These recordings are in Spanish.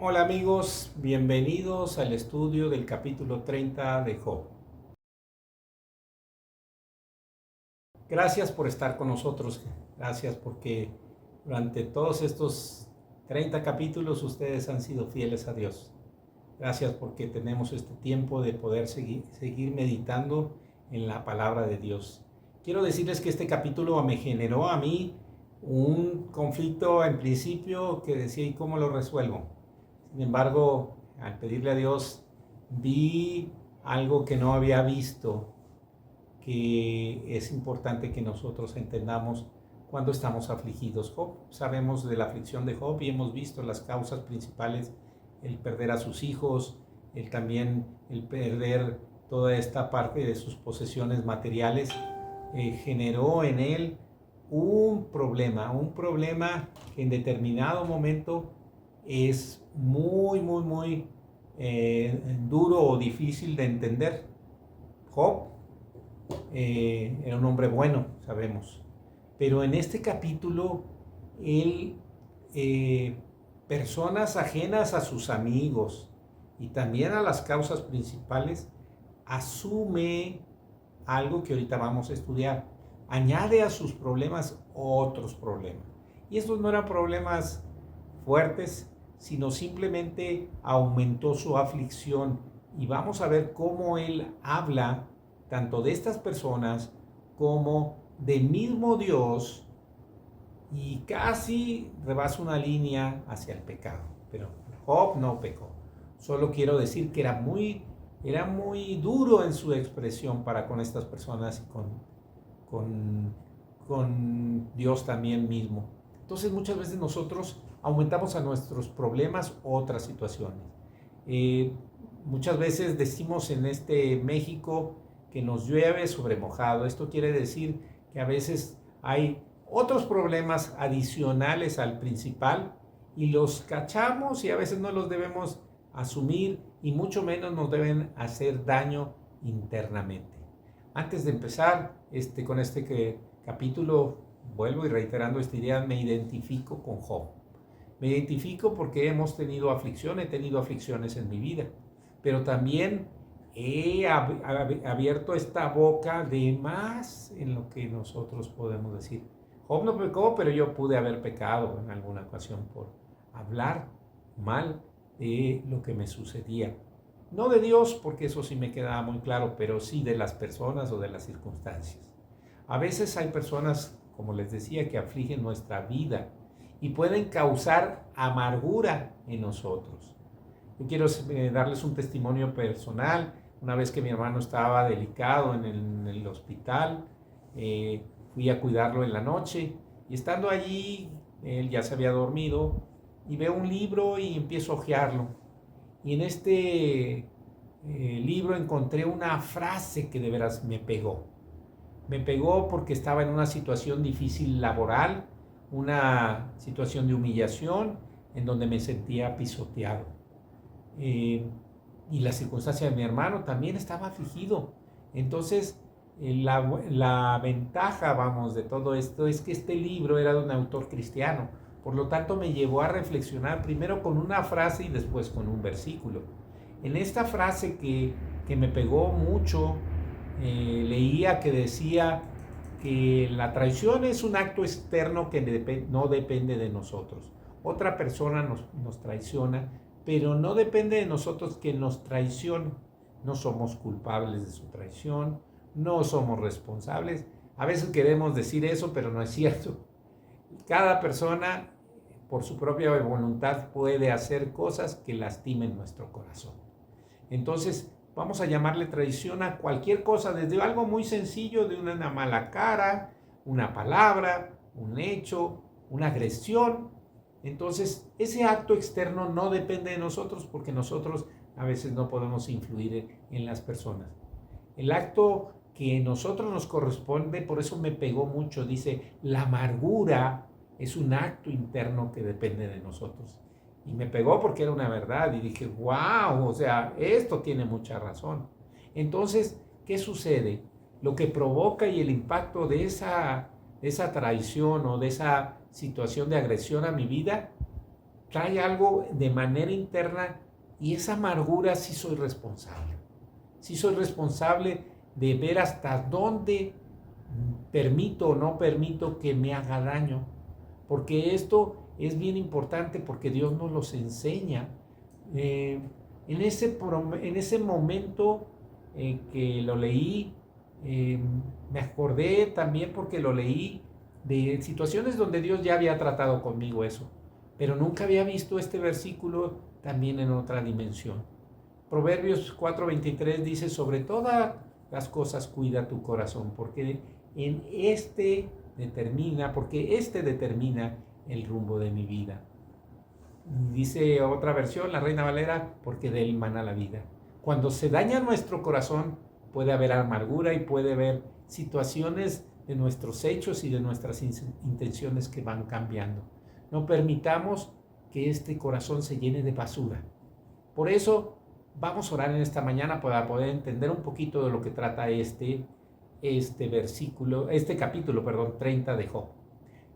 Hola amigos, bienvenidos al estudio del capítulo 30 de Job. Gracias por estar con nosotros, gracias porque durante todos estos 30 capítulos ustedes han sido fieles a Dios. Gracias porque tenemos este tiempo de poder seguir meditando en la palabra de Dios. Quiero decirles que este capítulo me generó a mí un conflicto en principio que decía, ¿y cómo lo resuelvo? Sin embargo, al pedirle a Dios, vi algo que no había visto, que es importante que nosotros entendamos cuando estamos afligidos. Sabemos de la aflicción de Job y hemos visto las causas principales: el perder a sus hijos, el perder toda esta parte de sus posesiones materiales, generó en él un problema que en determinado momento es muy duro o difícil de entender. Job era un hombre bueno, sabemos, pero en este capítulo él, eh, personas ajenas a sus amigos y también a las causas principales, asume algo que ahorita vamos a estudiar. Añade a sus problemas otros problemas. Y estos no eran problemas fuertes, sino simplemente aumentó su aflicción. Y vamos a ver cómo él habla tanto de estas personas como del mismo Dios, y casi rebasa una línea hacia el pecado. Pero Job no pecó. Solo quiero decir que era muy duro en su expresión para con estas personas y con, con Dios también mismo. Entonces muchas veces nosotros aumentamos a nuestros problemas otras situaciones. Eh, Muchas veces decimos en este México que nos llueve sobre mojado. Esto quiere decir que a veces hay otros problemas adicionales al principal y los cachamos y a veces no los debemos asumir y mucho menos nos deben hacer daño internamente. Antes de empezar con capítulo, vuelvo y reiterando esta idea, me identifico con Job. Me identifico porque he tenido aflicciones en mi vida, pero también he abierto esta boca de más en lo que nosotros podemos decir. Job no pecó, pero yo pude haber pecado en alguna ocasión por hablar mal de lo que me sucedía. No de Dios, porque eso sí me quedaba muy claro, pero sí de las personas o de las circunstancias. A veces hay personas, como les decía, que afligen nuestra vida y pueden causar amargura en nosotros. Yo quiero darles un testimonio personal. Una vez que mi hermano estaba delicado en el hospital, fui a cuidarlo en la noche y estando allí, él ya se había dormido y veo un libro y empiezo a hojearlo. Y en este libro encontré una frase que de veras me pegó. Me pegó porque estaba en una situación difícil laboral, una situación de humillación en donde me sentía pisoteado. Eh, y la circunstancia de mi hermano también estaba afligido. Entonces, la ventaja, vamos, de todo esto es que este libro era de un autor cristiano. Por lo tanto, me llevó a reflexionar primero con una frase y después con un versículo. En esta frase que me pegó mucho, leía que decía que la traición es un acto externo que no depende de nosotros. Otra persona nos traiciona, pero no depende de nosotros que nos traicione. No somos culpables de su traición, no somos responsables. A veces queremos decir eso, pero no es cierto. Cada persona, por su propia voluntad, puede hacer cosas que lastimen nuestro corazón. Entonces, vamos a llamarle traición a cualquier cosa, desde algo muy sencillo, de una mala cara, una palabra, un hecho, una agresión. Entonces, ese acto externo no depende de nosotros porque nosotros a veces no podemos influir en las personas. El acto que a nosotros nos corresponde, por eso me pegó mucho, dice, la amargura es un acto interno que depende de nosotros. Y me pegó porque era una verdad y dije, wow, o sea, esto tiene mucha razón. Entonces, ¿qué sucede? Lo que provoca y el impacto de esa traición o de esa situación de agresión a mi vida trae algo de manera interna y esa amargura sí soy responsable. Sí soy responsable de ver hasta dónde permito o no permito que me haga daño. Porque esto es bien importante porque Dios nos los enseña. En ese momento que lo leí, me acordé también porque lo leí de situaciones donde Dios ya había tratado conmigo eso, pero nunca había visto este versículo también en otra dimensión. Proverbios 4:23 dice: sobre todas las cosas cuida tu corazón, porque este determina el rumbo de mi vida. Dice otra versión, la Reina Valera, porque de él mana la vida. Cuando se daña nuestro corazón, puede haber amargura y puede haber situaciones de nuestros hechos y de nuestras intenciones que van cambiando. No permitamos que este corazón se llene de basura. Por eso vamos a orar en esta mañana para poder entender un poquito de lo que trata este capítulo 30 de Job.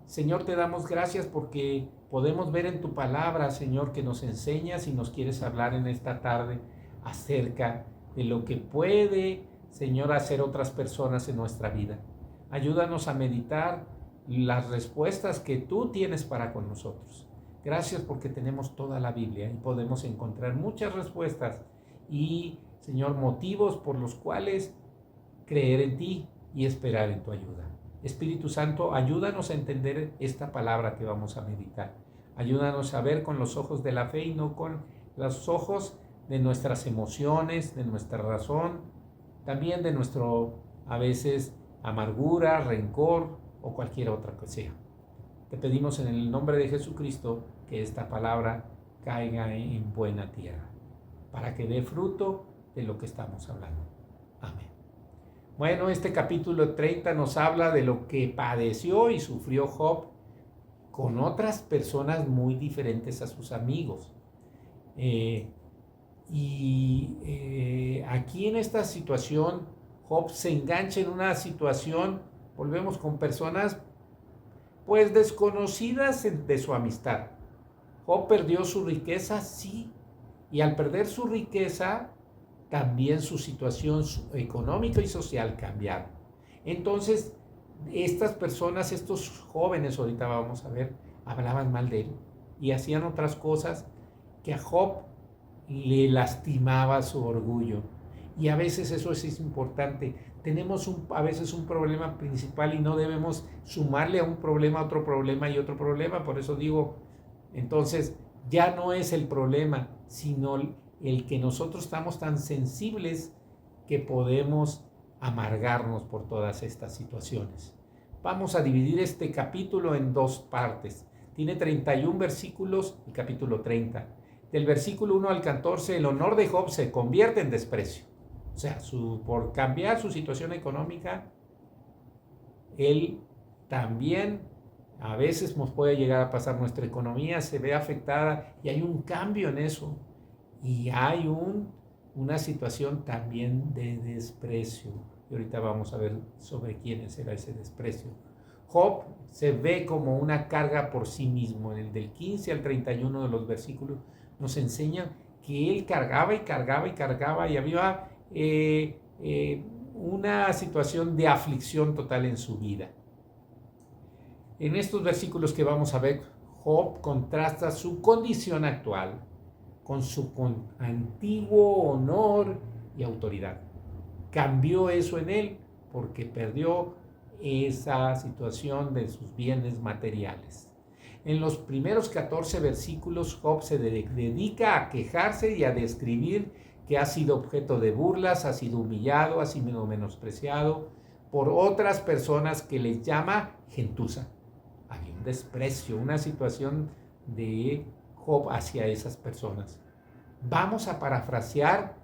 Señor, te damos gracias porque podemos ver en tu palabra, Señor, que nos enseñas y nos quieres hablar en esta tarde acerca de lo que puede, Señor, hacer otras personas en nuestra vida. Ayúdanos a meditar las respuestas que tú tienes para con nosotros. Gracias porque tenemos toda la Biblia y podemos encontrar muchas respuestas y, Señor, motivos por los cuales creer en ti y esperar en tu ayuda. Espíritu Santo, ayúdanos a entender esta palabra que vamos a meditar. Ayúdanos a ver con los ojos de la fe y no con los ojos de nuestras emociones, de nuestra razón, también de nuestro, a veces, amargura, rencor o cualquier otra cosa. Te pedimos en el nombre de Jesucristo que esta palabra caiga en buena tierra, para que dé fruto de lo que estamos hablando. Amén. Bueno, este capítulo 30 nos habla de lo que padeció y sufrió Job con otras personas muy diferentes a sus amigos. Aquí en esta situación, Job se engancha en una situación, volvemos con personas pues desconocidas de su amistad. Job perdió su riqueza, sí, y al perder su riqueza, también su situación económica y social cambiaron. Entonces, estas personas, estos jóvenes, ahorita vamos a ver, hablaban mal de él y hacían otras cosas que a Job le lastimaba su orgullo. Y a veces eso es importante. Tenemos a veces un problema principal y no debemos sumarle a un problema otro problema y otro problema. Por eso digo, entonces ya no es el problema, sino el que nosotros estamos tan sensibles que podemos amargarnos por todas estas situaciones. Vamos a dividir este capítulo en dos partes. Tiene 31 versículos, el capítulo 30. Del versículo 1 al 14, el honor de Job se convierte en desprecio. O sea, por cambiar su situación económica, él también a veces nos puede llegar a pasar, nuestra economía se ve afectada y hay un cambio en eso. Y hay una situación también de desprecio. Y ahorita vamos a ver sobre quién será ese desprecio. Job se ve como una carga por sí mismo. En el del 15 al 31 de los versículos nos enseñan que él cargaba y cargaba y cargaba y había una situación de aflicción total en su vida. En estos versículos que vamos a ver, Job contrasta su condición actual con su antiguo honor y autoridad. Cambió eso en él porque perdió esa situación de sus bienes materiales. En los primeros 14 versículos, Job se dedica a quejarse y a describir que ha sido objeto de burlas, ha sido humillado, ha sido menospreciado por otras personas que les llama gentuza. Había un desprecio, una situación de Job hacia esas personas. Vamos a parafrasear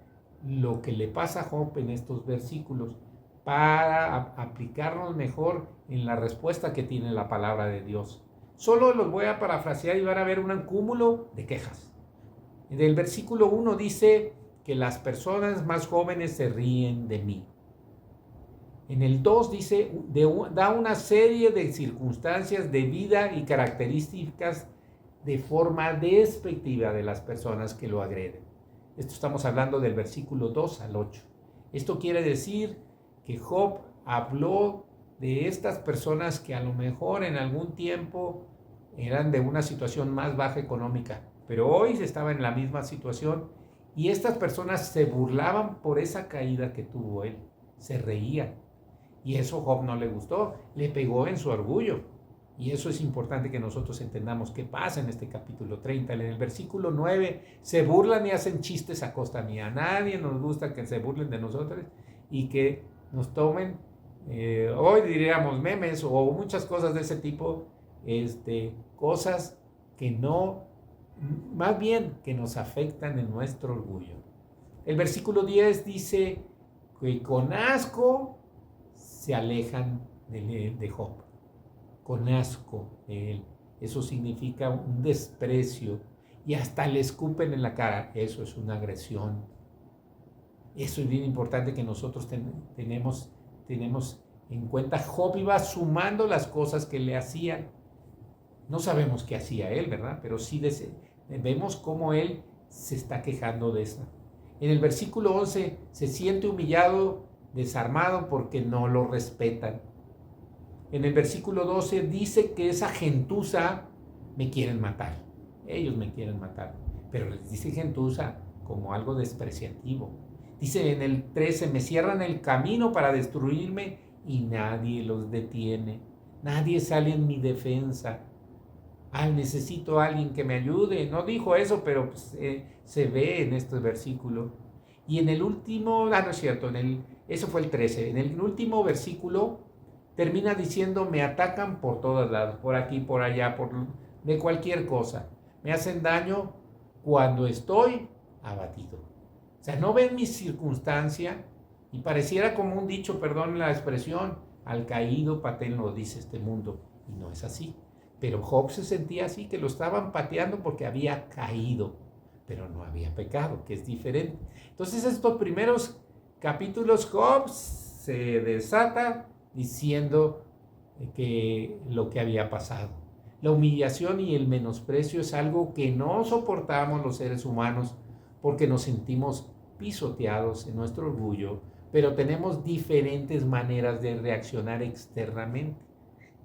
lo que le pasa a Job en estos versículos para aplicarnos mejor en la respuesta que tiene la palabra de Dios. Solo los voy a parafrasear y van a ver un cúmulo de quejas. En el versículo 1 dice que las personas más jóvenes se ríen de mí. En el 2 dice, da una serie de circunstancias de vida y características de forma despectiva de las personas que lo agreden. Esto estamos hablando del versículo 2 al 8. Esto quiere decir que Job habló de estas personas que a lo mejor en algún tiempo eran de una situación más baja económica, pero hoy estaban en la misma situación y estas personas se burlaban por esa caída que tuvo él, se reían. Y eso a Job no le gustó, le pegó en su orgullo. Y eso es importante que nosotros entendamos qué pasa en este capítulo 30. En el versículo 9 se burlan y hacen chistes a costa mía. A nadie nos gusta que se burlen de nosotros y que nos tomen, hoy diríamos memes o muchas cosas de ese tipo, cosas que no, más bien que nos afectan en nuestro orgullo. El versículo 10 dice que con asco se alejan de Job, con asco de él. Eso significa un desprecio y hasta le escupen en la cara. Eso es una agresión. Eso es bien importante que nosotros tenemos en cuenta. Job iba sumando las cosas que le hacían. No sabemos qué hacía él, ¿verdad? Pero sí vemos cómo él se está quejando de eso. En el versículo 11 se siente humillado, desarmado porque no lo respetan. En el versículo 12 dice que esa gentuza me quieren matar. Ellos me quieren matar. Pero les dice gentuza como algo despreciativo. Dice en el 13, me cierran el camino para destruirme y nadie los detiene. Nadie sale en mi defensa. Necesito a alguien que me ayude. No dijo eso, pero pues, se ve en este versículo. Y en el último, no es cierto, eso fue el 13. En el último versículo termina diciendo, me atacan por todos lados, por aquí, por allá, de cualquier cosa. Me hacen daño cuando estoy abatido. O sea, no ven mi circunstancia y pareciera como un dicho, perdón la expresión, al caído pateen lo dice este mundo. Y no es así. Pero Job se sentía así, que lo estaban pateando porque había caído, pero no había pecado, que es diferente. Entonces estos primeros capítulos Job se desata diciendo que lo que había pasado. La humillación y el menosprecio es algo que no soportamos los seres humanos porque nos sentimos pisoteados en nuestro orgullo, pero tenemos diferentes maneras de reaccionar externamente.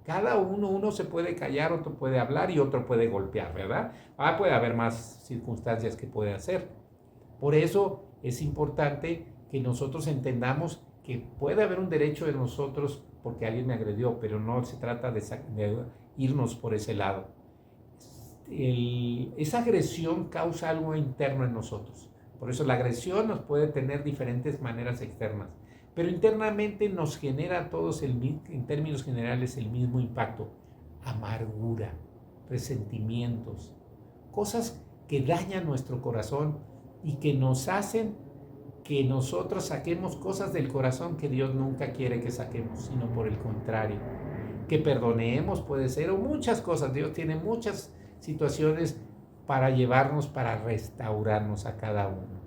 Cada uno se puede callar, otro puede hablar y otro puede golpear, ¿verdad? Puede haber más circunstancias que puede hacer. Por eso es importante que nosotros entendamos que puede haber un derecho de nosotros porque alguien me agredió, pero no se trata de irnos por ese lado. Esa agresión causa algo interno en nosotros. Por eso la agresión nos puede tener diferentes maneras externas, pero internamente nos genera a todos, en términos generales, el mismo impacto. Amargura, resentimientos, cosas que dañan nuestro corazón y que nos hacen que nosotros saquemos cosas del corazón que Dios nunca quiere que saquemos, sino por el contrario, que perdonemos puede ser, o muchas cosas. Dios tiene muchas situaciones para llevarnos, para restaurarnos a cada uno.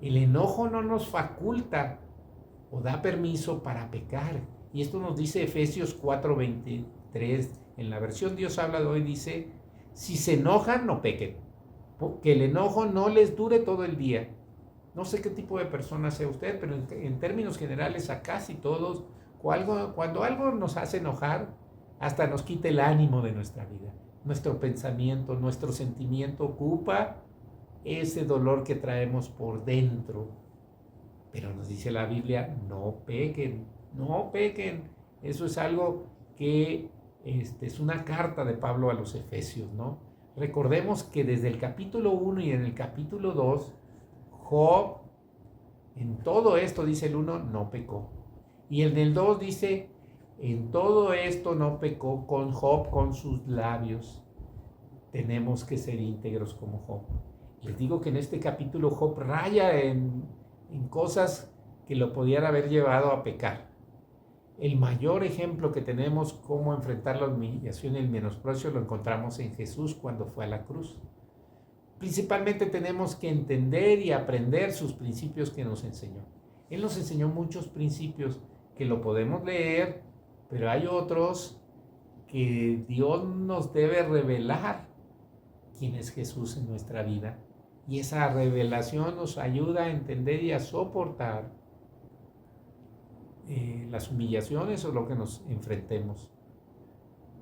El enojo no nos faculta o da permiso para pecar. Y esto nos dice Efesios 4:23. En la versión Dios habla de hoy dice, si se enojan, no pequen, porque el enojo no les dure todo el día. No sé qué tipo de persona sea usted, pero en términos generales a casi todos, cuando algo nos hace enojar, hasta nos quita el ánimo de nuestra vida. Nuestro pensamiento, nuestro sentimiento ocupa ese dolor que traemos por dentro. Pero nos dice la Biblia, no pequen, no pequen. Eso es algo que es una carta de Pablo a los Efesios, ¿no? Recordemos que desde el capítulo 1 y en el capítulo 2, Job, en todo esto, dice el 1, no pecó. Y en el 2 dice, en todo esto no pecó con Job, con sus labios. Tenemos que ser íntegros como Job. Les digo que en este capítulo Job raya en cosas que lo podían haber llevado a pecar. El mayor ejemplo que tenemos cómo enfrentar la humillación y el menosprecio lo encontramos en Jesús cuando fue a la cruz. Principalmente tenemos que entender y aprender sus principios que nos enseñó. Él nos enseñó muchos principios que lo podemos leer, pero hay otros que Dios nos debe revelar quién es Jesús en nuestra vida. Y esa revelación nos ayuda a entender y a soportar las humillaciones o lo que nos enfrentemos.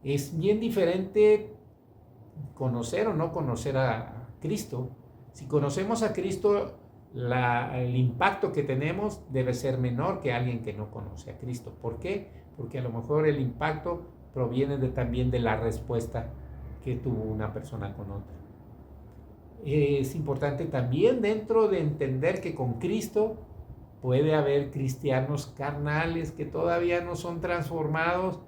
Es bien diferente conocer o no conocer a Cristo. Si conocemos a Cristo, el impacto que tenemos debe ser menor que alguien que no conoce a Cristo. ¿Por qué? Porque a lo mejor el impacto proviene también de la respuesta que tuvo una persona con otra. Es importante también dentro de entender que con Cristo puede haber cristianos carnales que todavía no son transformados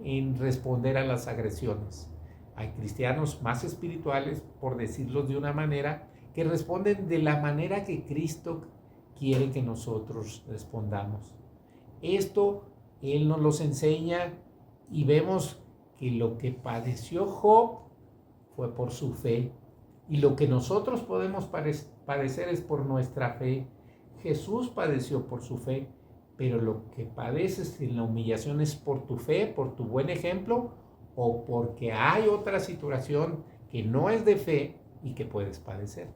en responder a las agresiones. Hay cristianos más espirituales, por decirlo de una manera, que responden de la manera que Cristo quiere que nosotros respondamos. Esto Él nos los enseña y vemos que lo que padeció Job fue por su fe y lo que nosotros podemos padecer es por nuestra fe. Jesús padeció por su fe, pero lo que padeces en la humillación es por tu fe, por tu buen ejemplo o porque hay otra situación que no es de fe y que puedes padecer.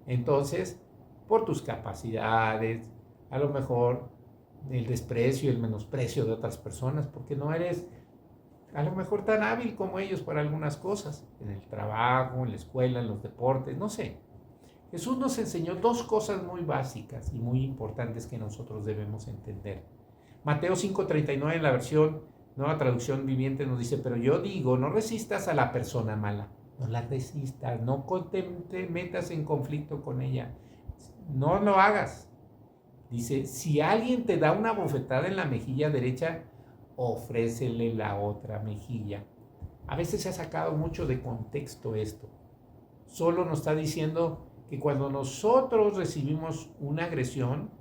Entonces, por tus capacidades, a lo mejor el desprecio y el menosprecio de otras personas, porque no eres a lo mejor tan hábil como ellos para algunas cosas, en el trabajo, en la escuela, en los deportes, no sé. Jesús nos enseñó dos cosas muy básicas y muy importantes que nosotros debemos entender. Mateo 5:39 en la versión Nueva Traducción Viviente nos dice, pero yo digo, no resistas a la persona mala, no la resistas, no te metas en conflicto con ella, no lo hagas. Dice, si alguien te da una bofetada en la mejilla derecha, ofrécele la otra mejilla. A veces se ha sacado mucho de contexto esto. Solo nos está diciendo que cuando nosotros recibimos una agresión,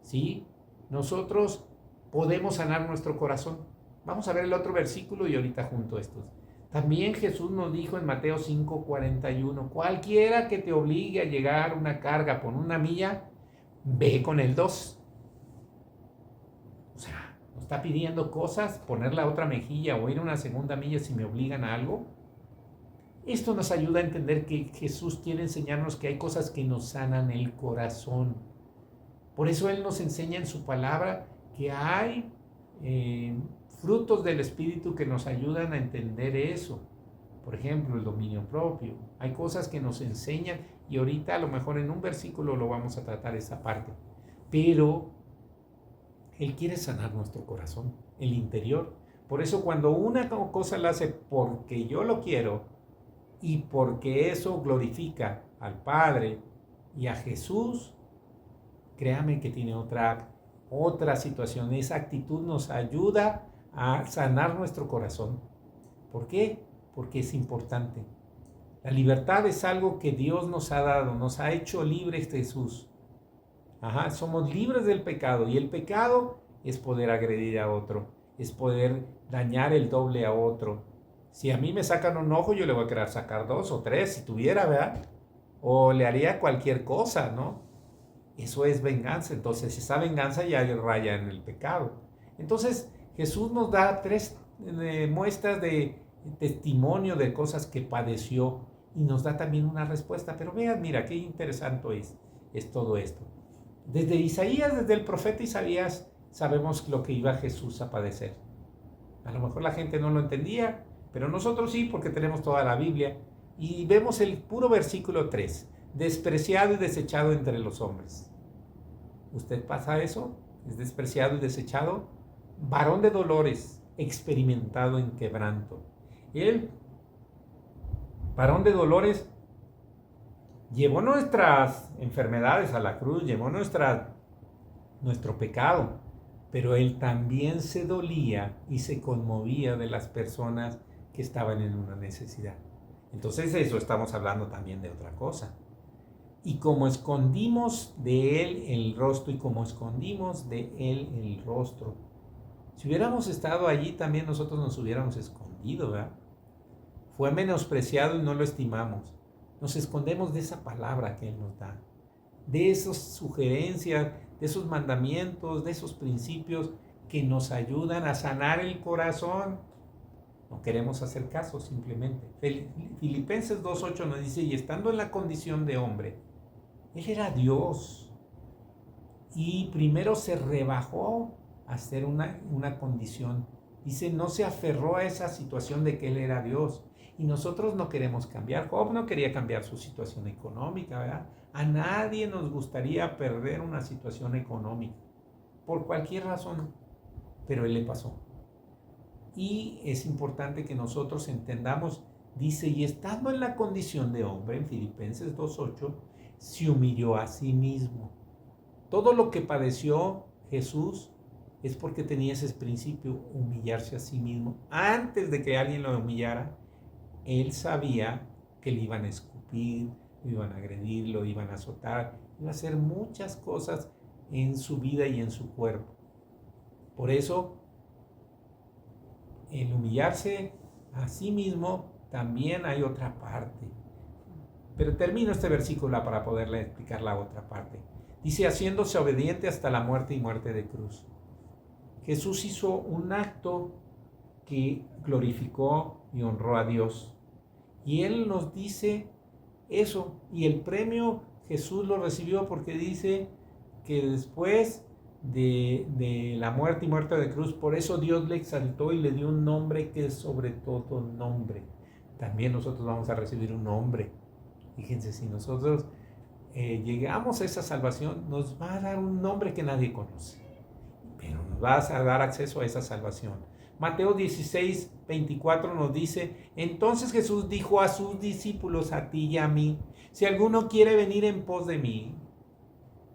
¿sí? Nosotros podemos sanar nuestro corazón. Vamos a ver el otro versículo y ahorita junto a estos. También Jesús nos dijo en Mateo 5:41, cualquiera que te obligue a llegar una carga por una milla, ve con el 2. O sea, nos está pidiendo cosas, poner la otra mejilla o ir una segunda milla si me obligan a algo. Esto nos ayuda a entender que Jesús quiere enseñarnos que hay cosas que nos sanan el corazón. Por eso Él nos enseña en su palabra que hay frutos del Espíritu que nos ayudan a entender eso. Por ejemplo, el dominio propio. Hay cosas que nos enseñan y ahorita a lo mejor en un versículo lo vamos a tratar esa parte. Pero Él quiere sanar nuestro corazón, el interior. Por eso cuando una cosa la hace porque yo lo quiero y porque eso glorifica al Padre y a Jesús, créame que tiene otra situación. Esa actitud nos ayuda a sanar nuestro corazón. ¿Por qué? Porque es importante. La libertad es algo que Dios nos ha dado, nos ha hecho libres Jesús. Somos libres del pecado y el pecado es poder agredir a otro, es poder dañar el doble a otro. Si a mí me sacan un ojo, yo le voy a querer sacar 2 o 3 si tuviera, ¿verdad? O le haría cualquier cosa, ¿no? Eso es venganza. Entonces esa venganza ya raya en el pecado. Entonces Jesús nos da 3 muestras de testimonio de cosas que padeció y nos da también una respuesta. Pero vean, mira, qué interesante es todo esto. Desde Isaías, desde el profeta Isaías, sabemos lo que iba Jesús a padecer. A lo mejor la gente no lo entendía, pero nosotros sí, porque tenemos toda la Biblia. Y vemos el puro versículo 3. Despreciado y desechado entre los hombres. ¿Usted pasa eso? ¿Es despreciado y desechado? Varón de dolores, experimentado en quebranto. Él, varón de dolores, llevó nuestras enfermedades a la cruz, llevó nuestro pecado, pero Él también se dolía y se conmovía de las personas que estaban en una necesidad. Entonces eso estamos hablando también de otra cosa. Y como escondimos de Él el rostro y como escondimos de Él el rostro, si hubiéramos estado allí también nosotros nos hubiéramos escondido, ¿verdad? Fue menospreciado y no lo estimamos. Nos escondemos de esa palabra que Él nos da, de esas sugerencias, de esos mandamientos, de esos principios que nos ayudan a sanar el corazón. No queremos hacer caso simplemente. Filipenses 2:8 nos dice, y estando en la condición de hombre, él era Dios. Y primero se rebajó a ser una condición. Dice, no se aferró a esa situación de que él era Dios. Y nosotros no queremos cambiar. Job no quería cambiar su situación económica, ¿verdad? A nadie nos gustaría perder una situación económica, por cualquier razón, pero él le pasó. Y es importante que nosotros entendamos, dice, y estando en la condición de hombre, en Filipenses 2:8, se humilló a sí mismo. Todo lo que padeció Jesús es porque tenía ese principio, humillarse a sí mismo. Antes de que alguien lo humillara, él sabía que le iban a escupir, lo iban a agredir, lo iban a azotar, iba a hacer muchas cosas en su vida y en su cuerpo. Por eso, el humillarse a sí mismo también hay otra parte. Pero termino este versículo para poderle explicar la otra parte. Dice, haciéndose obediente hasta la muerte y muerte de cruz. Jesús hizo un acto que glorificó y honró a Dios. Y Él nos dice eso. Y el premio Jesús lo recibió porque dice que después de la muerte y muerte de cruz, por eso Dios le exaltó y le dio un nombre que es sobre todo nombre. También nosotros vamos a recibir un nombre. Fíjense, si nosotros llegamos a esa salvación, nos va a dar un nombre que nadie conoce, pero nos va a dar acceso a esa salvación. Mateo 16:24 nos dice, entonces Jesús dijo a sus discípulos, a ti y a mí, si alguno quiere venir en pos de mí,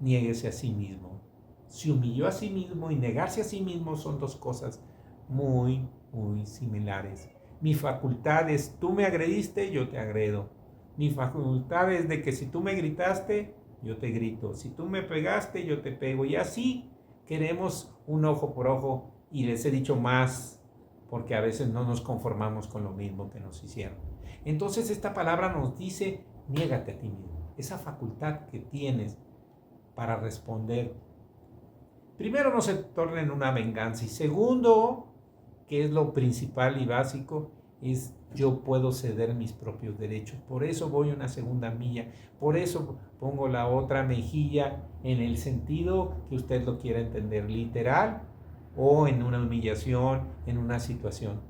niéguese a sí mismo. Se humilló a sí mismo y negarse a sí mismo son dos cosas muy, muy similares. Mi facultad es, tú me agrediste, yo te agredo. Mi facultad es de que si tú me gritaste, yo te grito. Si tú me pegaste, yo te pego. Y así queremos un ojo por ojo. Y les he dicho más, porque a veces no nos conformamos con lo mismo que nos hicieron. Entonces esta palabra nos dice, niégate a ti mismo. Esa facultad que tienes para responder. Primero, no se torne en una venganza. Y segundo, que es lo principal y básico, es yo puedo ceder mis propios derechos. Por eso voy una segunda milla. Por eso pongo la otra mejilla en el sentido que usted lo quiera entender, literal o en una humillación, en una situación.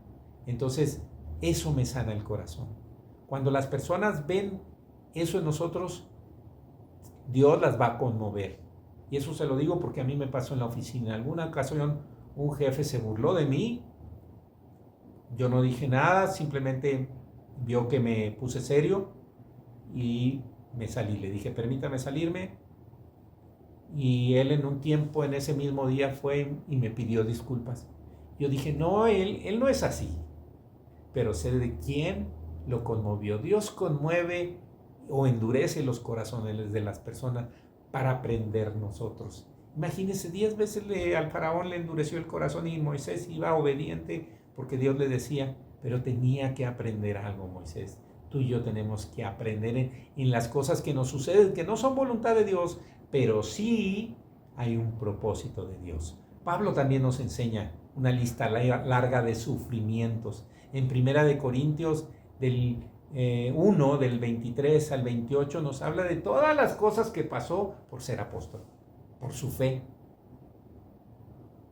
Entonces, eso me sana el corazón. Cuando las personas ven eso en nosotros, Dios las va a conmover. Y eso se lo digo porque a mí me pasó en la oficina. En alguna ocasión un jefe se burló de mí. Yo no dije nada, simplemente vio que me puse serio y me salí. Le dije, permítame salirme. Y él en un tiempo, en ese mismo día, fue y me pidió disculpas. Yo dije, no, él no es así. Pero sé de quién lo conmovió. Dios conmueve o endurece los corazones de las personas para aprender nosotros. Imagínense, 10 veces al faraón le endureció el corazón y Moisés iba obediente porque Dios le decía, pero tenía que aprender algo, Moisés. Tú y yo tenemos que aprender en las cosas que nos suceden, que no son voluntad de Dios, pero sí hay un propósito de Dios. Pablo también nos enseña una lista larga de sufrimientos. En Primera de Corintios, del 1, del 23 al 28, nos habla de todas las cosas que pasó por ser apóstol, por su fe.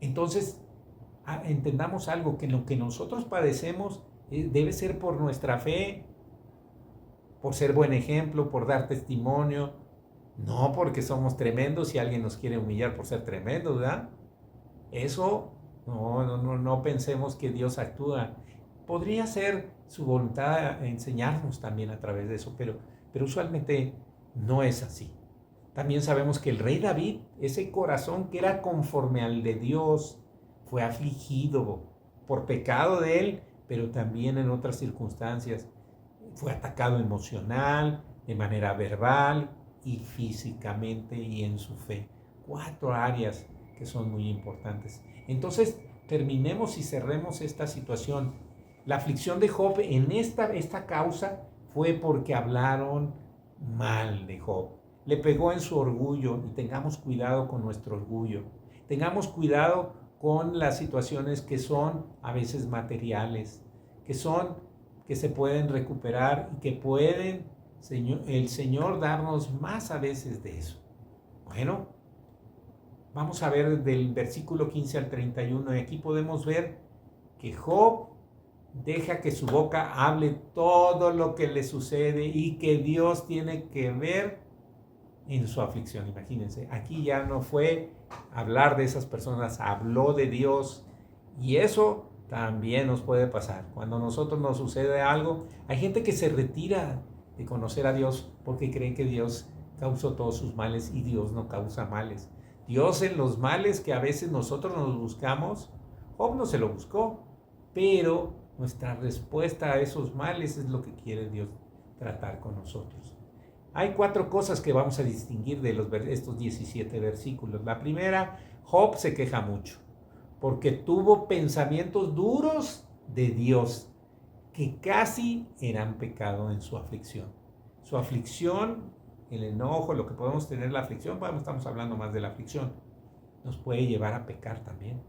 Entonces, entendamos algo, que lo que nosotros padecemos debe ser por nuestra fe, por ser buen ejemplo, por dar testimonio, no porque somos tremendos y alguien nos quiere humillar por ser tremendos, ¿verdad? Eso, no pensemos que Dios actúa. Podría ser su voluntad enseñarnos también a través de eso, pero usualmente no es así. También sabemos que el rey David, ese corazón que era conforme al de Dios, fue afligido por pecado de él, pero también en otras circunstancias. Fue atacado emocional, de manera verbal y físicamente y en su fe. 4 áreas que son muy importantes. Entonces, terminemos y cerremos esta situación. La aflicción de Job en esta causa fue porque hablaron mal de Job. Le pegó en su orgullo y tengamos cuidado con nuestro orgullo. Tengamos cuidado con las situaciones que son a veces materiales, que se pueden recuperar y que pueden el Señor darnos más a veces de eso. Bueno, vamos a ver del versículo 15 al 31, y aquí podemos ver que Job deja que su boca hable todo lo que le sucede y que Dios tiene que ver en su aflicción. Imagínense, aquí ya no fue hablar de esas personas, habló de Dios, y eso también nos puede pasar. Cuando a nosotros nos sucede algo, hay gente que se retira de conocer a Dios porque creen que Dios causó todos sus males, y Dios no causa males. Dios, en los males que a veces nosotros nos buscamos, Job no se lo buscó, pero nuestra respuesta a esos males es lo que quiere Dios tratar con nosotros. Hay 4 cosas que vamos a distinguir de estos 17 versículos. La primera, Job se queja mucho porque tuvo pensamientos duros de Dios que casi eran pecado en su aflicción. Su aflicción, el enojo, lo que podemos tener la aflicción, estamos hablando más de la aflicción, nos puede llevar a pecar también.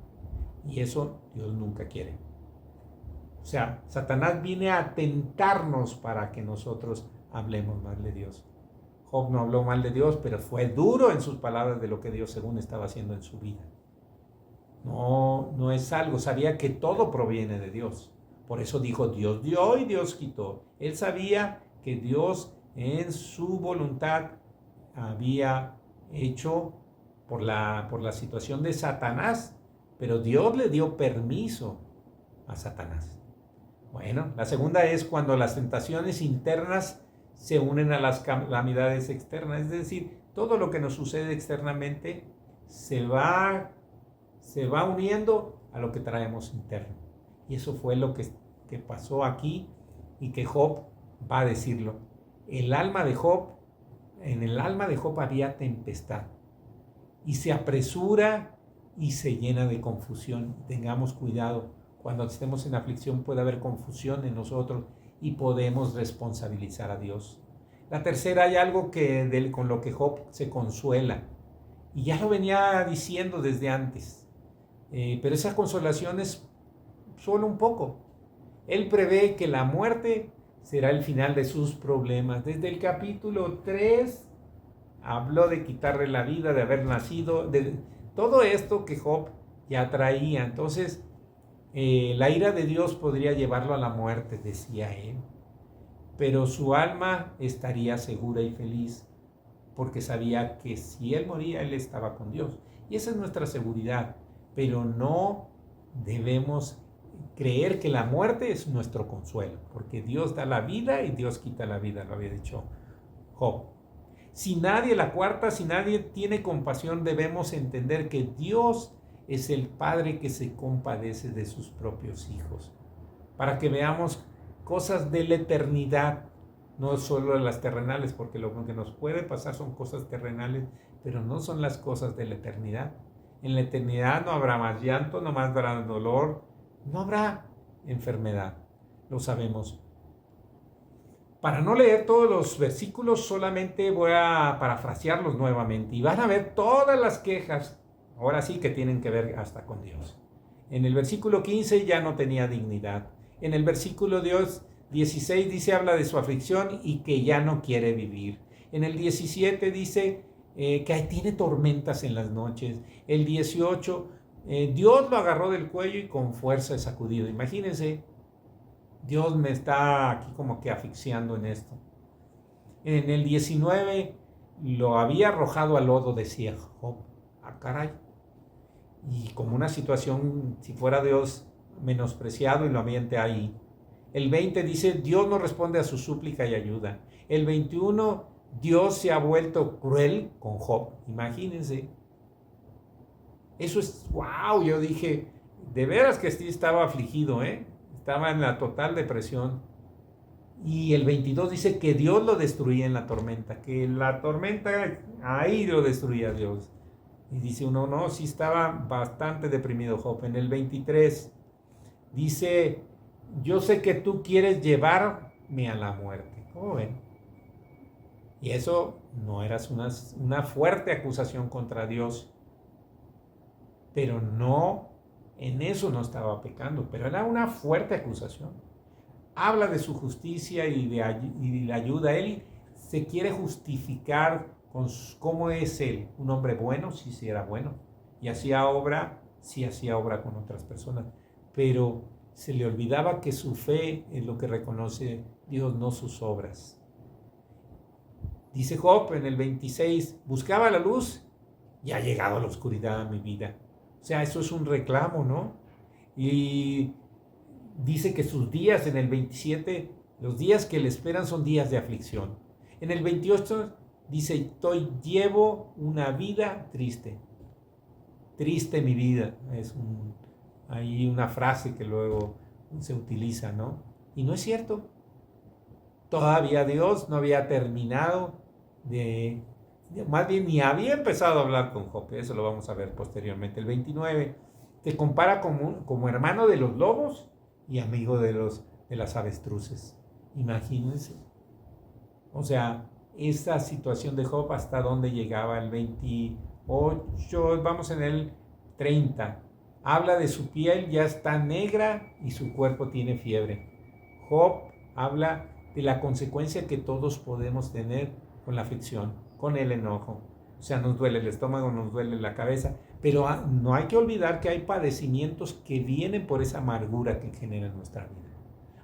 Y eso Dios nunca quiere. O sea, Satanás viene a tentarnos para que nosotros hablemos mal de Dios. Job no habló mal de Dios, pero fue duro en sus palabras de lo que Dios según estaba haciendo en su vida. No es algo, sabía que todo proviene de Dios. Por eso dijo, Dios dio y Dios quitó. Él sabía que Dios en su voluntad había hecho por la situación de Satanás, pero Dios le dio permiso a Satanás. Bueno, la segunda es cuando las tentaciones internas se unen a las calamidades externas, es decir, todo lo que nos sucede externamente se va uniendo a lo que traemos interno. Y eso fue lo que pasó aquí, y que Job va a decirlo. En el alma de Job había tempestad, y se apresura y se llena de confusión. Tengamos cuidado, cuando estemos en aflicción puede haber confusión en nosotros y podemos responsabilizar a Dios. La tercera, hay algo con lo que Job se consuela, y ya lo venía diciendo desde antes, pero esa consolación es solo un poco. Él prevé que la muerte será el final de sus problemas. Desde el capítulo 3 habló de quitarle la vida, de haber nacido, de todo esto que Job ya traía. Entonces, la ira de Dios podría llevarlo a la muerte, decía él, pero su alma estaría segura y feliz porque sabía que si él moría, él estaba con Dios. Y esa es nuestra seguridad, pero no debemos creer que la muerte es nuestro consuelo, porque Dios da la vida y Dios quita la vida, lo había dicho Job. Si nadie tiene compasión, debemos entender que Dios es el Padre que se compadece de sus propios hijos, para que veamos cosas de la eternidad, no solo las terrenales, porque lo que nos puede pasar son cosas terrenales, pero no son las cosas de la eternidad. En la eternidad no habrá más llanto, no más habrá dolor, no habrá enfermedad, lo sabemos. Para no leer todos los versículos, solamente voy a parafrasearlos nuevamente, y van a ver todas las quejas, ahora sí que tienen que ver hasta con Dios. En el versículo 15 ya no tenía dignidad. En el versículo 16 dice, habla de su aflicción y que ya no quiere vivir. En el 17 dice que tiene tormentas en las noches. El 18, Dios lo agarró del cuello y con fuerza es sacudido. Imagínense, Dios me está aquí como que asfixiando en esto. En el 19, lo había arrojado al lodo, decía Job. Ah, caray. Y como una situación, si fuera Dios menospreciado y lo aviente ahí. El 20 dice, Dios no responde a su súplica y ayuda. El 21, Dios se ha vuelto cruel con Job. Imagínense. Eso es, wow, yo dije, de veras que sí estaba afligido, estaba en la total depresión. Y el 22 dice que Dios lo destruía en la tormenta, que la tormenta ahí lo destruía Dios. Y dice uno, no, sí estaba bastante deprimido Job. En el 23 dice, yo sé que tú quieres llevarme a la muerte. ¿Cómo ven? Y eso no era una fuerte acusación contra Dios, pero no, en eso no estaba pecando, pero era una fuerte acusación. habla de su justicia y de la ayuda. Él se quiere justificar con cómo es él, un hombre bueno, sí era bueno, y hacía obra, sí hacía obra con otras personas, pero se le olvidaba que su fe es lo que reconoce Dios, no sus obras. Dice Job en el 26, buscaba la luz y ha llegado la oscuridad a mi vida. O sea, eso es un reclamo, ¿no? Y dice que sus días en el 27, los días que le esperan son días de aflicción. En el 28 dice, llevo una vida triste. Triste mi vida. Hay una frase que luego se utiliza, ¿no? Y no es cierto. Todavía Dios no había terminado más bien ni había empezado a hablar con Job. Eso lo vamos a ver posteriormente. El 29 te compara como hermano de los lobos y amigo de las avestruces. Imagínense. O sea, esa situación de Job, hasta dónde llegaba. El 28, vamos en el 30. Habla de su piel, ya está negra y su cuerpo tiene fiebre. Job habla de la consecuencia que todos podemos tener con la aflicción, con el enojo. O sea, nos duele el estómago, nos duele la cabeza, pero no hay que olvidar que hay padecimientos que vienen por esa amargura que genera en nuestra vida.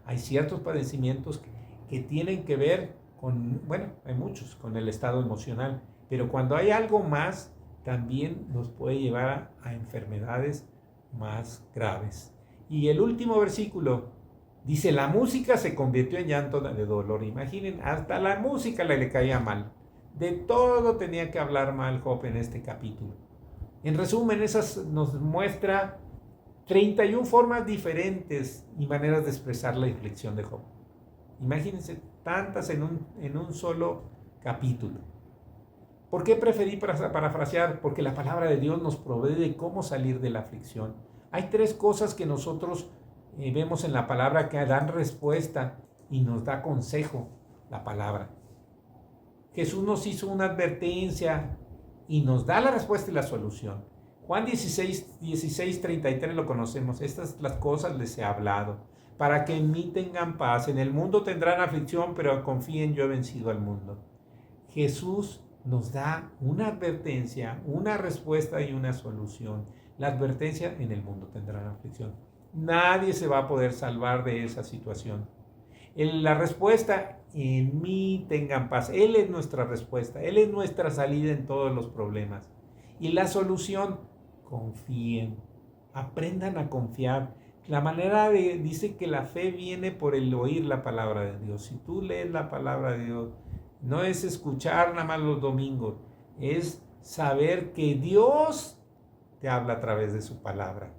Hay ciertos padecimientos que tienen que ver con, bueno, hay muchos, con el estado emocional, pero cuando hay algo más, también nos puede llevar a enfermedades más graves. Y el último versículo dice, la música se convirtió en llanto de dolor. Imaginen, hasta la música le caía mal. De todo tenía que hablar mal Job en este capítulo. En resumen, esas nos muestra 31 formas diferentes y maneras de expresar la aflicción de Job. Imagínense, tantas en un solo capítulo. ¿Por qué preferí parafrasear? Porque la palabra de Dios nos provee de cómo salir de la aflicción. Hay 3 cosas que nosotros vemos en la palabra que dan respuesta y nos da consejo la palabra. Jesús nos hizo una advertencia y nos da la respuesta y la solución. Juan 16, 33 lo conocemos. Estas las cosas les he hablado, para que en mí tengan paz. En el mundo tendrán aflicción, pero confíen, yo he vencido al mundo. Jesús nos da una advertencia, una respuesta y una solución. La advertencia, en el mundo tendrán aflicción. Nadie se va a poder salvar de esa situación. La respuesta, en mí tengan paz. Él es nuestra respuesta. Él es nuestra salida en todos los problemas. Y la solución, confíen. Aprendan a confiar. La manera dice que la fe viene por el oír la palabra de Dios. Si tú lees la palabra de Dios, no es escuchar nada más los domingos. Es saber que Dios te habla a través de su palabra.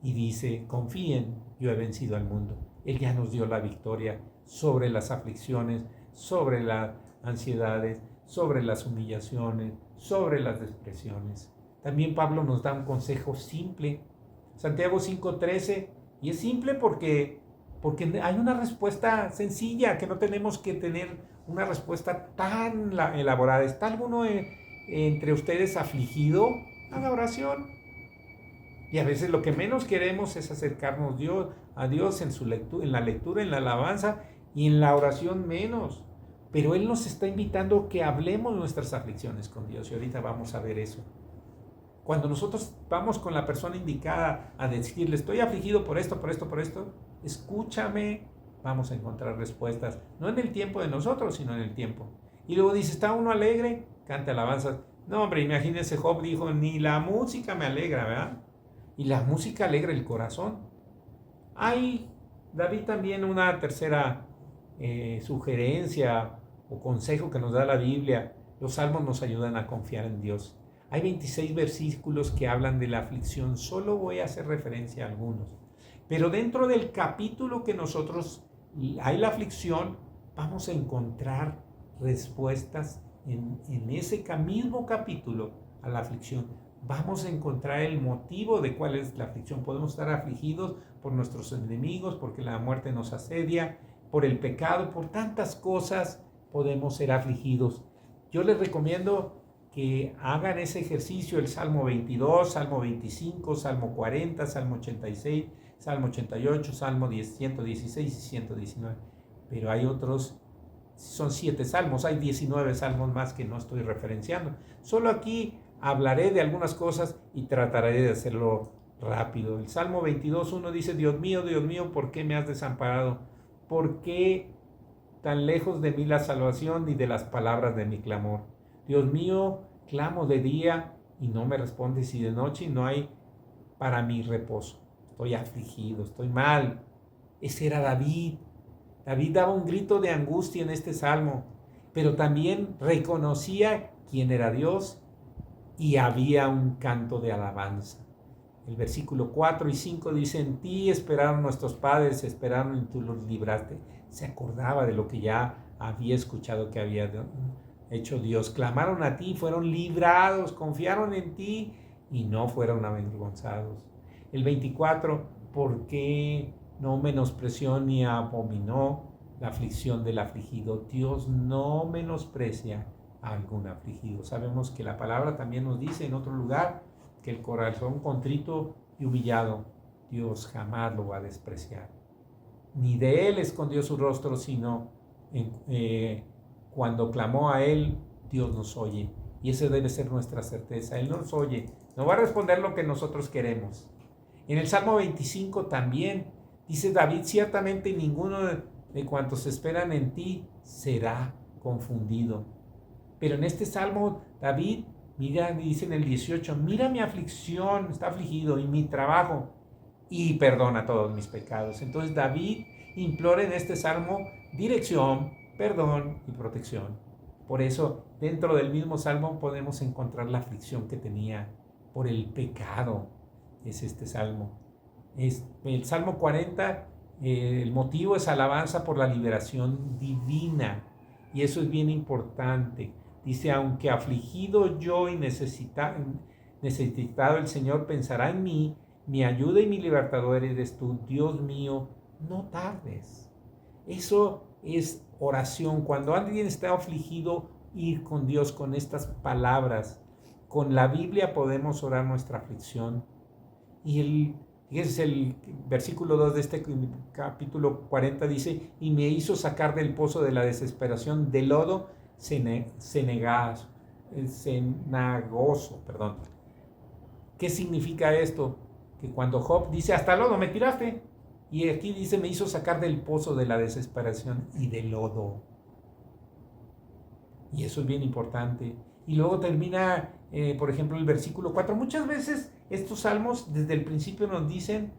Y dice, confíen, yo he vencido al mundo. Él ya nos dio la victoria sobre las aflicciones, sobre las ansiedades, sobre las humillaciones, sobre las depresiones. También Pablo nos da un consejo simple. Santiago 5:13, y es simple porque hay una respuesta sencilla, que no tenemos que tener una respuesta tan elaborada. ¿Está alguno entre ustedes afligido? Haga oración. Y a veces lo que menos queremos es acercarnos a Dios en la lectura, en la alabanza, y en la oración menos. Pero Él nos está invitando que hablemos nuestras aflicciones con Dios, y ahorita vamos a ver eso. Cuando nosotros vamos con la persona indicada a decirle, estoy afligido por esto, escúchame, vamos a encontrar respuestas, no en el tiempo de nosotros, sino en el tiempo. Y luego dice, ¿está uno alegre? Cante alabanzas. No, hombre, imagínense, Job dijo, ni la música me alegra, ¿verdad? Y la música alegra el corazón. Hay, David, también una tercera sugerencia o consejo que nos da la Biblia. Los salmos nos ayudan a confiar en Dios. Hay 26 versículos que hablan de la aflicción. Solo voy a hacer referencia a algunos. Pero dentro del capítulo que nosotros hay la aflicción, vamos a encontrar respuestas en ese mismo capítulo a la aflicción. Vamos a encontrar el motivo de cuál es la aflicción. Podemos estar afligidos por nuestros enemigos, porque la muerte nos asedia, por el pecado, por tantas cosas podemos ser afligidos. Yo les recomiendo que hagan ese ejercicio, el Salmo 22, Salmo 25, Salmo 40, Salmo 86, Salmo 88, Salmo 10, 116 y 119. Pero hay otros, son 7 salmos, hay 19 salmos más que no estoy referenciando. Solo aquí hablaré de algunas cosas y trataré de hacerlo rápido. El Salmo 22:1 dice: Dios mío, ¿por qué me has desamparado? ¿Por qué tan lejos de mí la salvación y de las palabras de mi clamor? Dios mío, clamo de día y no me respondes, y de noche no hay para mi reposo. Estoy afligido, estoy mal. Ese era David. David daba un grito de angustia en este salmo, pero también reconocía quién era Dios y había un canto de alabanza. El versículo 4 y 5 dice: en ti esperaron nuestros padres, esperaron y tú los libraste. Se acordaba de lo que ya había escuchado que había hecho Dios. Clamaron a ti, fueron librados, confiaron en ti y no fueron avergonzados. El 24: ¿por qué no menospreció ni abominó la aflicción del afligido? Dios no menosprecia a algún afligido. Sabemos que la palabra también nos dice en otro lugar que el corazón contrito y humillado, Dios jamás lo va a despreciar. Ni de él escondió su rostro, sino cuando clamó a él, Dios nos oye. Y esa debe ser nuestra certeza. Él nos oye. No va a responder lo que nosotros queremos. En el Salmo 25 también dice David: ciertamente ninguno de cuantos esperan en ti será confundido. Pero en este Salmo David, mira, dice en el 18: mira mi aflicción, está afligido, y mi trabajo, y perdona todos mis pecados. Entonces David implora en este Salmo dirección, perdón y protección. Por eso, dentro del mismo Salmo podemos encontrar la aflicción que tenía por el pecado. Es este Salmo. Es el Salmo 40, el motivo es alabanza por la liberación divina. Y eso es bien importante. Dice: aunque afligido yo y necesitado, el Señor pensará en mí, mi ayuda y mi libertador eres tú. Dios mío, no tardes. Eso es oración. Cuando alguien está afligido, ir con Dios con estas palabras. Con la Biblia podemos orar nuestra aflicción. Y fíjense, el versículo 2 de este capítulo 40 dice: y me hizo sacar del pozo de la desesperación, del lodo cenagoso. ¿Qué significa esto? Que cuando Job dice: hasta lodo me tiraste, y aquí dice: me hizo sacar del pozo de la desesperación y del lodo. Y eso es bien importante. Y luego termina, por ejemplo, el versículo 4. Muchas veces estos salmos desde el principio nos dicen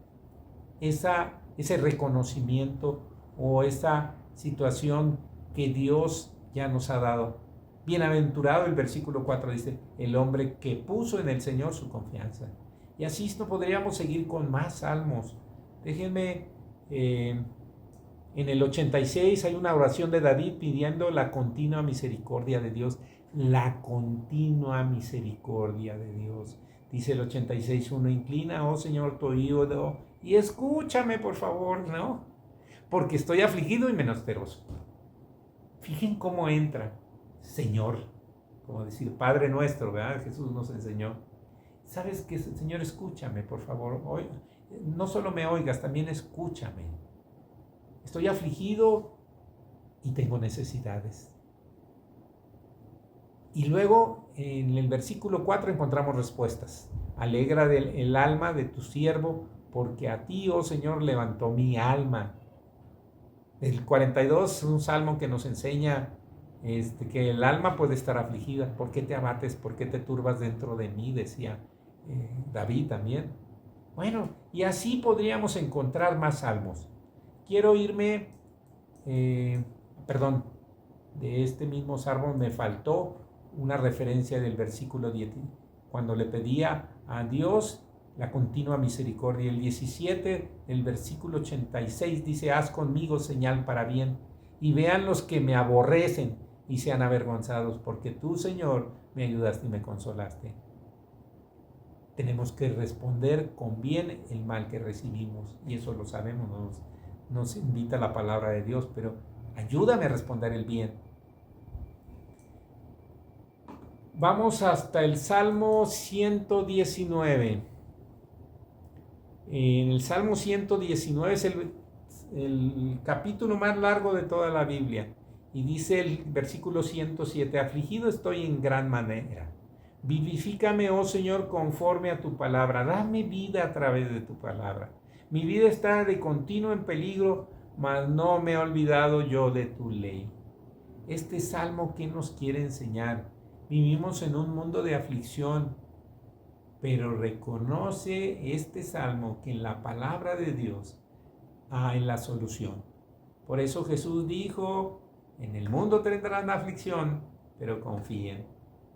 ese reconocimiento o esa situación que Dios ya nos ha dado. Bienaventurado, el versículo 4 dice: el hombre que puso en el Señor su confianza. Y así no podríamos seguir con más salmos. Déjenme, en el 86 hay una oración de David pidiendo la continua misericordia de Dios. La continua misericordia de Dios. Dice el 86:1: inclina, oh Señor, tu oído y escúchame, por favor, ¿no? Porque estoy afligido y menesteroso. Fijen cómo entra Señor, como decir Padre nuestro, ¿verdad? Jesús nos enseñó. ¿Sabes qué? Señor, escúchame, por favor. Hoy, no solo me oigas, también escúchame. Estoy afligido y tengo necesidades. Y luego en el versículo 4 encontramos respuestas. Alegra el alma de tu siervo, porque a ti, oh Señor, levantó mi alma. El 42 es un salmo que nos enseña que el alma puede estar afligida. ¿Por qué te abates? ¿Por qué te turbas dentro de mí? Decía David también. Bueno, y así podríamos encontrar más salmos. Quiero irme, de este mismo salmo me faltó una referencia del versículo 10, cuando le pedía a Dios la continua misericordia. El 17, el versículo 86 dice: haz conmigo señal para bien, y vean los que me aborrecen y sean avergonzados, porque tú, Señor, me ayudaste y me consolaste. Tenemos que responder con bien el mal que recibimos, y eso lo sabemos, nos invita la palabra de Dios, pero ayúdame a responder el bien. Vamos hasta el Salmo 119. En el Salmo 119 es el capítulo más largo de toda la Biblia. Y dice el versículo 107, afligido estoy en gran manera. Vivifícame, oh Señor, conforme a tu palabra. Dame vida a través de tu palabra. Mi vida está de continuo en peligro, mas no me he olvidado yo de tu ley. Este salmo, ¿qué nos quiere enseñar? Vivimos en un mundo de aflicción, pero reconoce este salmo que en la palabra de Dios hay la solución. Por eso Jesús dijo, en el mundo tendrán aflicción, pero confíen.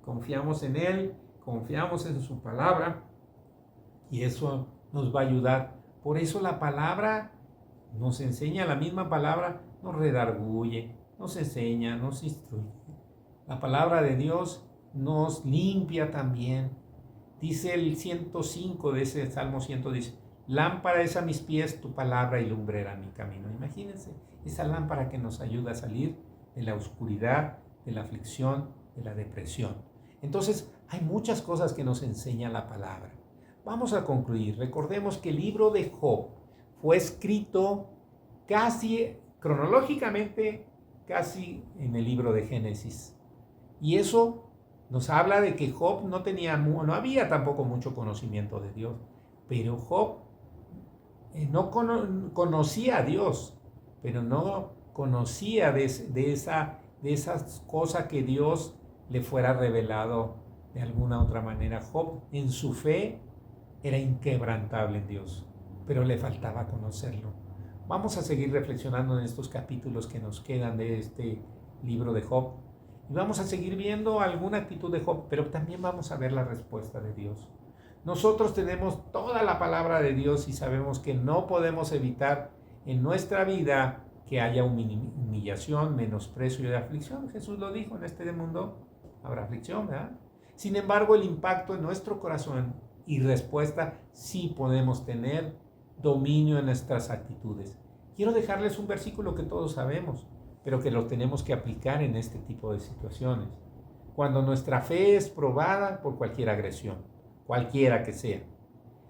Confiamos en Él, confiamos en su palabra y eso nos va a ayudar. Por eso la palabra nos enseña, la misma palabra nos redarguye, nos enseña, nos instruye. La palabra de Dios nos limpia también. Dice el 105 de ese Salmo 110, lámpara es a mis pies tu palabra y lumbrera mi camino. Imagínense, esa lámpara que nos ayuda a salir de la oscuridad, de la aflicción, de la depresión. Entonces, hay muchas cosas que nos enseña la palabra. Vamos a concluir. Recordemos que el libro de Job fue escrito casi cronológicamente, casi en el libro de Génesis. Y eso nos habla de que Job no había tampoco mucho conocimiento de Dios, pero Job no conocía a Dios, pero no conocía de esas cosas que Dios le fuera revelado de alguna otra manera. Job en su fe era inquebrantable en Dios, pero le faltaba conocerlo. Vamos a seguir reflexionando en estos capítulos que nos quedan de este libro de Job. Y vamos a seguir viendo alguna actitud de Job, pero también vamos a ver la respuesta de Dios. Nosotros tenemos toda la palabra de Dios y sabemos que no podemos evitar en nuestra vida que haya humillación, menosprecio y aflicción. Jesús lo dijo, en este mundo habrá aflicción, ¿verdad? Sin embargo, el impacto en nuestro corazón y respuesta sí podemos tener dominio en nuestras actitudes. Quiero dejarles un versículo que todos sabemos, pero que lo tenemos que aplicar en este tipo de situaciones. Cuando nuestra fe es probada por cualquier agresión, cualquiera que sea.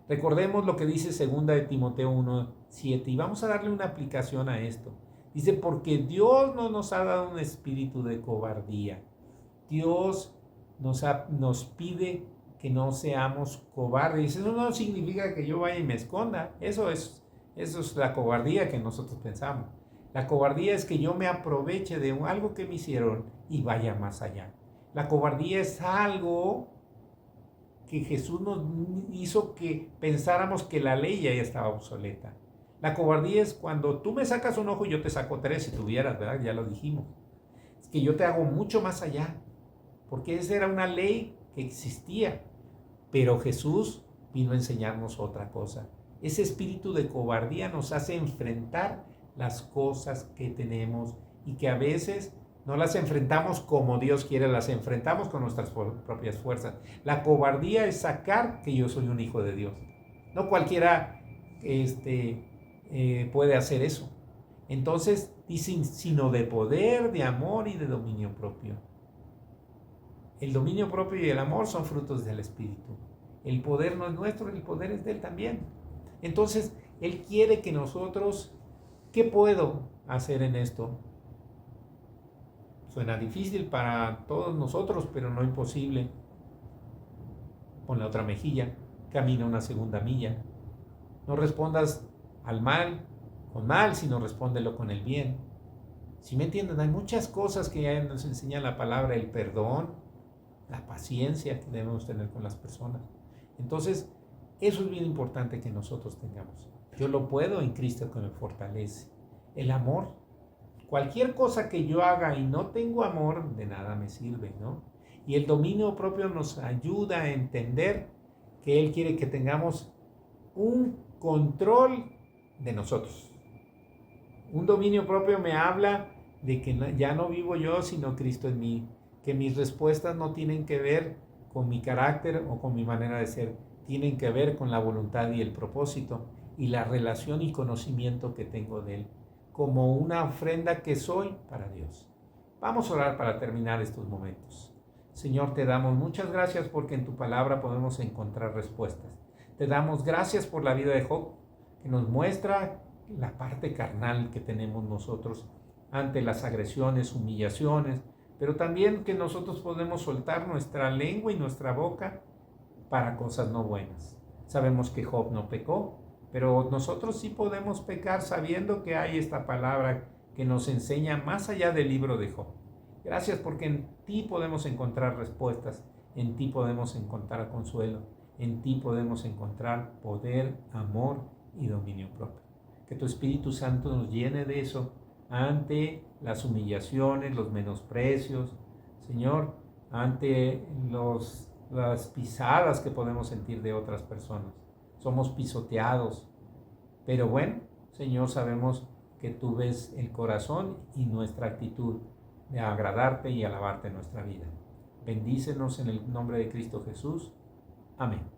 Recordemos lo que dice 2 de Timoteo 1:7 y vamos a darle una aplicación a esto. Dice, porque Dios no nos ha dado un espíritu de cobardía. Dios nos pide que no seamos cobardes. Eso no significa que yo vaya y me esconda. Eso es la cobardía que nosotros pensamos. La cobardía es que yo me aproveche de algo que me hicieron y vaya más allá. La cobardía es algo que Jesús nos hizo que pensáramos que la ley ya estaba obsoleta. La cobardía es cuando tú me sacas un ojo y yo te saco tres, si tuvieras, ¿verdad? Ya lo dijimos. Es que yo te hago mucho más allá, porque esa era una ley que existía, pero Jesús vino a enseñarnos otra cosa. Ese espíritu de cobardía nos hace enfrentar las cosas que tenemos y que a veces no las enfrentamos como Dios quiere, las enfrentamos con nuestras propias fuerzas. La cobardía es sacar que yo soy un hijo de Dios. No cualquiera puede hacer eso. Entonces dicen, sino de poder, de amor y de dominio propio. El dominio propio y el amor son frutos del Espíritu. El poder no es nuestro, el poder es de Él también. Entonces, Él quiere que nosotros, ¿qué puedo hacer en esto? Suena difícil para todos nosotros, pero no imposible. Pon la otra mejilla, camina una segunda milla. No respondas al mal con mal, sino respóndelo con el bien. ¿Sí me entienden? Hay muchas cosas que ya nos enseña la palabra, el perdón, la paciencia que debemos tener con las personas. Entonces, eso es bien importante que nosotros tengamos. Yo lo puedo en Cristo que me fortalece. El amor. Cualquier cosa que yo haga y no tengo amor, de nada me sirve, ¿no? Y el dominio propio nos ayuda a entender que Él quiere que tengamos un control de nosotros. Un dominio propio me habla de que ya no vivo yo, sino Cristo en mí. Que mis respuestas no tienen que ver con mi carácter o con mi manera de ser. Tienen que ver con la voluntad y el propósito y la relación y conocimiento que tengo de Él. Como una ofrenda que soy para Dios. Vamos a orar para terminar estos momentos. Señor, te damos muchas gracias porque en tu palabra podemos encontrar respuestas. Te damos gracias por la vida de Job, que nos muestra la parte carnal que tenemos nosotros ante las agresiones, humillaciones, pero también que nosotros podemos soltar nuestra lengua y nuestra boca para cosas no buenas. Sabemos que Job no pecó, pero nosotros sí podemos pecar sabiendo que hay esta palabra que nos enseña más allá del libro de Job. Gracias porque en ti podemos encontrar respuestas, en ti podemos encontrar consuelo, en ti podemos encontrar poder, amor y dominio propio. Que tu Espíritu Santo nos llene de eso ante las humillaciones, los menosprecios, Señor, ante las pisadas que podemos sentir de otras personas. Somos pisoteados, pero bueno, Señor, sabemos que tú ves el corazón y nuestra actitud de agradarte y alabarte en nuestra vida. Bendícenos en el nombre de Cristo Jesús. Amén.